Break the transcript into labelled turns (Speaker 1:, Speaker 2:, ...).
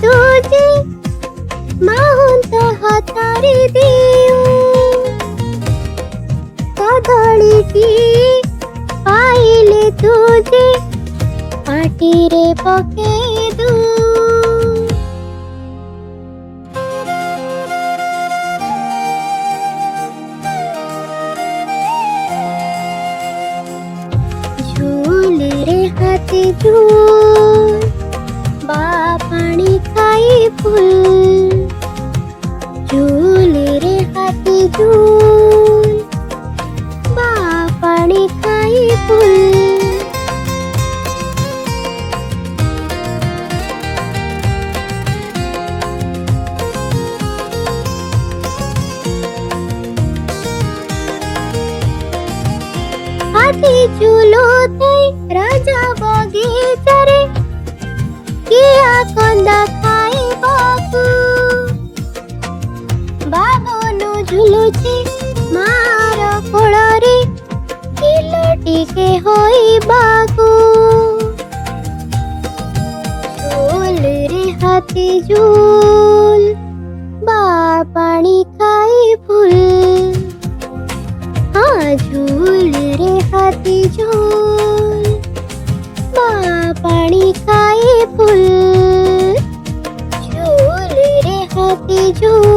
Speaker 1: तुझे माहून तो हातारी देऊ कदळीटी पाइले तुझे पाटीरे पके दू झूल रे हाथी झूल बा पानी खाई फूल झूल रे हाथी झूल बा पानी खाई फूल हाथी झूलो थे राजा बगीचा रे किया कंदा खाई बाबू बाबू झूलु छे मार कोल रे किलो टिके होई बागू झूल रे हाथी झूल बा पानी खाई फूल हाँ झूल रे हाथी झूल बा पानी खाई फूल झूल रे हाथी झूल